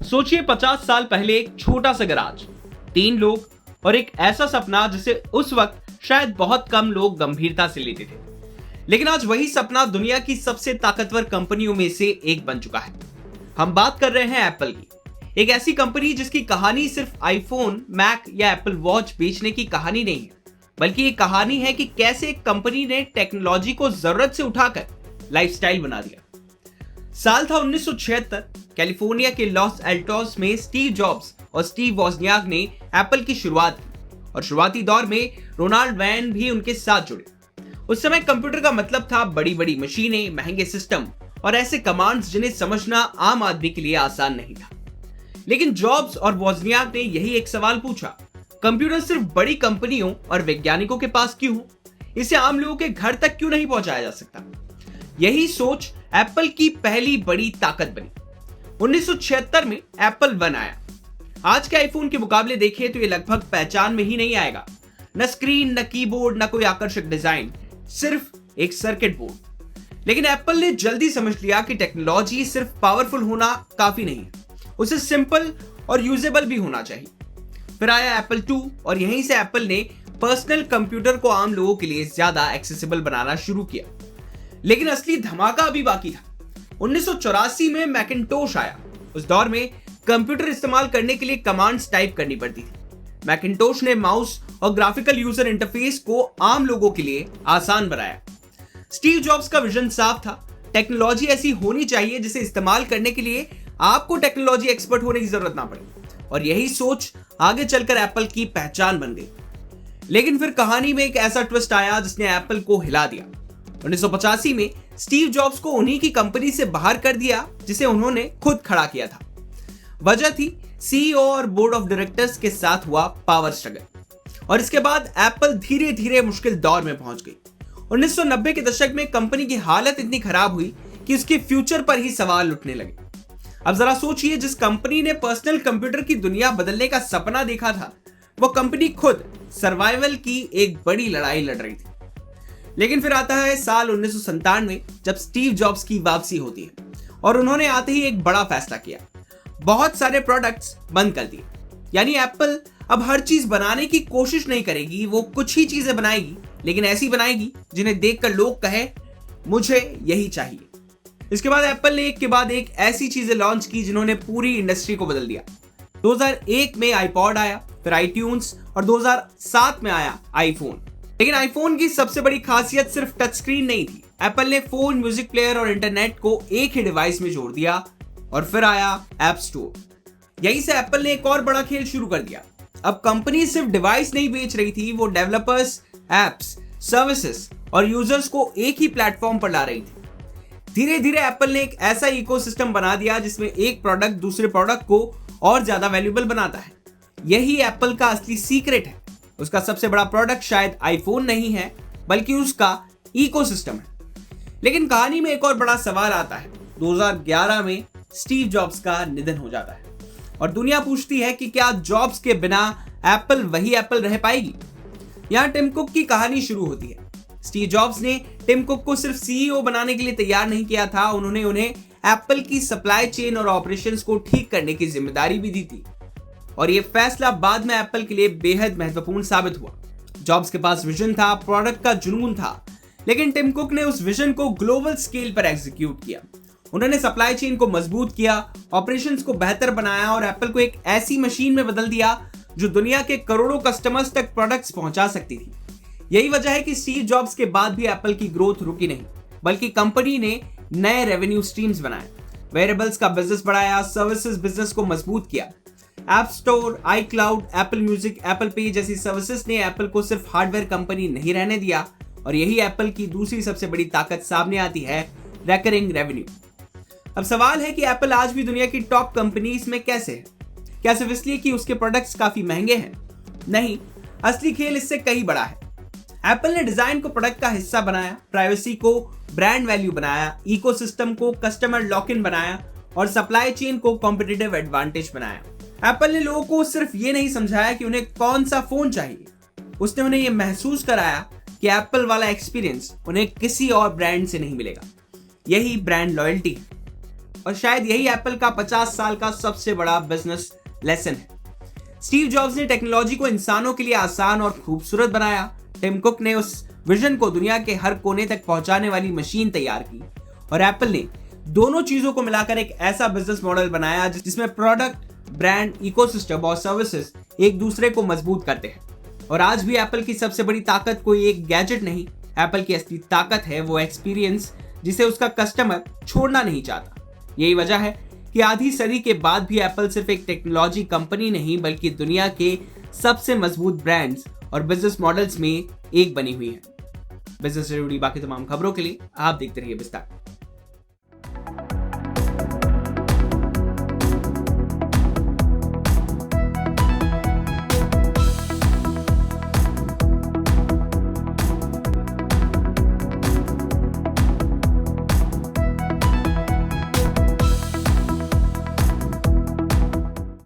सोचिए 50 साल पहले एक छोटा सा गराज, 3 लोग और एक ऐसा सपना जिसे उस वक्त शायद बहुत कम लोग गंभीरता से लेते थे। लेकिन आज वही सपना दुनिया की सबसे ताकतवर कंपनियों में से एक बन चुका है। हम बात कर रहे हैं एप्पल की, एक ऐसी कंपनी जिसकी कहानी सिर्फ आईफोन, मैक या एप्पल वॉच बेचने की कहानी नहीं है, बल्कि ये कहानी है कि कैसे एक कंपनी ने टेक्नोलॉजी को जरूरत से उठाकर लाइफस्टाइल बना दिया। साल था 1976। कैलिफोर्निया के लॉस एल्टोस में स्टीव जॉब्स और स्टीव वॉजनियाक ने एप्पल की शुरुआत की और शुरुआती दौर में रोनाल्ड वैन भी उनके साथ जुड़े। उस समय कंप्यूटर का मतलब था बड़ी बड़ी मशीनें, महंगे सिस्टम और ऐसे कमांड्स जिन्हें समझना आम आदमी के लिए आसान नहीं था। लेकिन जॉब्स और वॉजनियाक ने यही एक सवाल पूछा, कंप्यूटर सिर्फ बड़ी कंपनियों और वैज्ञानिकों के पास क्यों हो? इसे आम लोगों के घर तक क्यों नहीं पहुंचाया जा सकता? यही सोच एप्पल की पहली बड़ी ताकत बनी। 1976 में एप्पल वन आया। आज के आईफोन के मुकाबले देखें तो ये लगभग पहचान में ही नहीं आएगा। न स्क्रीन, न कीबोर्ड, न कोई आकर्षक डिजाइन, सिर्फ एक सर्किट बोर्ड। लेकिन एप्पल ने जल्दी समझ लिया कि टेक्नोलॉजी सिर्फ पावरफुल होना काफी नहीं है, उसे सिंपल और यूजेबल भी होना चाहिए। फिर आया एप्पल II और यहीं से एप्पल ने पर्सनल कंप्यूटर को आम लोगों के लिए ज्यादा एक्सेसिबल बनाना शुरू किया। लेकिन असली धमाका अभी बाकी था। 1984 में मैकिन्टोश आया। उस दौर में कंप्यूटर इस्तेमाल करने के लिए कमांड्स टाइप करनी पड़ती थी। मैकिन्टोश ने माउस और ग्राफिकल यूजर इंटरफेस को आम लोगों के लिए आसान बनाया। स्टीव जॉब्स का विजन साफ था, टेक्नोलॉजी ऐसी होनी चाहिए जिसे इस्तेमाल करने के लिए आपको टेक्नोलॉजी एक्सपर्ट होने की जरूरत ना पड़े। और यही सोच आगे चलकर एप्पल की पहचान बन गई। लेकिन फिर कहानी में एक ऐसा ट्विस्ट आया जिसने एप्पल को हिला दिया। 1985 में स्टीव जॉब्स को उन्हीं की कंपनी से बाहर कर दिया जिसे उन्होंने खुद खड़ा किया था। वजह थी सीईओ और बोर्ड ऑफ डायरेक्टर्स के साथ हुआ पावर स्ट्रगल। और इसके बाद एप्पल धीरे धीरे मुश्किल दौर में पहुंच गई। 1990 के दशक में कंपनी की हालत इतनी खराब हुई कि उसके फ्यूचर पर ही सवाल उठने लगे। अब जरा सोचिए, जिस कंपनी ने पर्सनल कंप्यूटर की दुनिया बदलने का सपना देखा था, वो कंपनी खुद सर्वाइवल की एक बड़ी लड़ाई लड़ रही थी। लेकिन फिर आता है साल 1997 जब स्टीव जॉब्स की वापसी होती है और उन्होंने आते ही एक बड़ा फैसला किया, बहुत सारे प्रोडक्ट्स बंद कर दिए। यानी एप्पल अब हर चीज बनाने की कोशिश नहीं करेगी, वो कुछ ही चीजें बनाएगी, लेकिन ऐसी बनाएगी जिन्हें देखकर लोग कहे मुझे यही चाहिए। इसके बाद एप्पल ने एक के बाद एक ऐसी चीजें लॉन्च की जिन्होंने पूरी इंडस्ट्री को बदल दिया। 2001 में आईपॉड आया, फिर आईट्यून्स और 2007 में आया आईफोन। लेकिन आईफोन की सबसे बड़ी खासियत सिर्फ टच स्क्रीन नहीं थी। एप्पल ने फोन, म्यूजिक प्लेयर और इंटरनेट को एक ही डिवाइस में जोड़ दिया। और फिर आया ऐप स्टोर। यहीं से एप्पल ने एक और बड़ा खेल शुरू कर दिया। अब कंपनी सिर्फ डिवाइस नहीं बेच रही थी, वो डेवलपर्स, एप्स, सर्विसेज और यूजर्स को एक ही प्लेटफॉर्म पर ला रही थी। धीरे धीरे एप्पल ने एक ऐसा इकोसिस्टम बना दिया जिसमें एक प्रोडक्ट दूसरे प्रोडक्ट को और ज्यादा वैल्यूएबल बनाता है। यही एप्पल का असली सीक्रेट है। उसका सबसे बड़ा प्रोडक्ट शायद आईफोन नहीं है, बल्कि उसका इकोसिस्टम है। लेकिन कहानी में एक और बड़ा सवाल आता है। 2011 में स्टीव जॉब्स का निधन हो जाता है और दुनिया पूछती है कि क्या जॉब्स के बिना एप्पल वही एप्पल रह पाएगी? यहां टिम कुक की कहानी शुरू होती है। स्टीव जॉब्स ने टिम कुक को सिर्फ सीईओ बनाने के लिए तैयार नहीं किया था, उन्होंने उन्हें एप्पल की सप्लाई चेन और ऑपरेशंस को ठीक करने की जिम्मेदारी भी दी थी। और यह फैसला बाद में एप्पल के लिए बेहद महत्वपूर्ण साबित हुआ। जॉब्स के पास विजन था, प्रोडक्ट का जुनून था, लेकिन टिम कुक ने उस विजन को ग्लोबल स्केल पर एग्जीक्यूट किया। उन्होंने सप्लाई चेन को मजबूत किया, ऑपरेशंस को बेहतर बनाया और एप्पल को एक ऐसी मशीन में बदल दिया जो दुनिया के करोड़ों कस्टमर्स तक प्रोडक्ट्स पहुंचा सकती थी। यही वजह है कि स्टीव जॉब्स के बाद भी एप्पल की ग्रोथ रुकी नहीं, बल्कि कंपनी ने नए रेवेन्यू स्ट्रीम्स बनाए, वेरिएबल्स का बिजनेस बढ़ाया, सर्विसेज बिजनेस को मजबूत किया। App store, iCloud, Apple music, Apple पे जैसी सर्विसेज ने एप्पल को सिर्फ हार्डवेयर कंपनी नहीं रहने दिया। और यही एप्पल की दूसरी सबसे बड़ी ताकत सामने आती है, रिकरिंग रेवेन्यू। अब सवाल है कि एप्पल आज भी दुनिया की टॉप कंपनीज में कैसे है? क्या सिर्फ इसलिए कि उसके प्रोडक्ट्स काफी महंगे हैं? नहीं, असली खेल इससे कहीं बड़ा है। एप्पल ने डिजाइन को प्रोडक्ट का हिस्सा बनाया, प्राइवेसी को ब्रांड वैल्यू बनाया, इकोसिस्टम को कस्टमर लॉक इन बनाया और सप्लाई चेन को कॉम्पिटिटिव एडवांटेज बनाया। एप्पल ने लोगों को सिर्फ ये नहीं समझाया कि उन्हें कौन सा फोन चाहिए, उसने उन्हें यह महसूस कराया कि एप्पल वाला एक्सपीरियंस उन्हें किसी और ब्रांड से नहीं मिलेगा। यही ब्रांड लॉयल्टी है। और शायद यही एप्पल का 50 साल का सबसे बड़ा बिजनेस लेसन है। स्टीव जॉब्स ने टेक्नोलॉजी को इंसानों के लिए आसान और खूबसूरत बनाया। टिम कुक ने उस विजन को दुनिया के हर कोने तक पहुंचाने वाली मशीन तैयार की और एप्पल ने दोनों चीजों को मिलाकर एक ऐसा बिजनेस मॉडल बनाया जिसमें प्रोडक्ट, ब्रांड, इकोसिस्टम और सर्विसेज एक दूसरे को मजबूत करते हैं। और आज भी एप्पल की सबसे बड़ी ताकत कोई एक गैजेट नहीं, एप्पल की असली ताकत है वो एक्सपीरियंस जिसे उसका कस्टमर छोड़ना नहीं चाहता। यही वजह है कि आधी सदी के बाद भी एप्पल सिर्फ एक टेक्नोलॉजी कंपनी नहीं बल्कि दुनिया के सबसे मजबूत ब्रांड्स और बिजनेस मॉडल्स में एक बनी हुई है। बिजनेस से जुड़ी बाकी तमाम खबरों के लिए आप देखते रहिए विस्तार।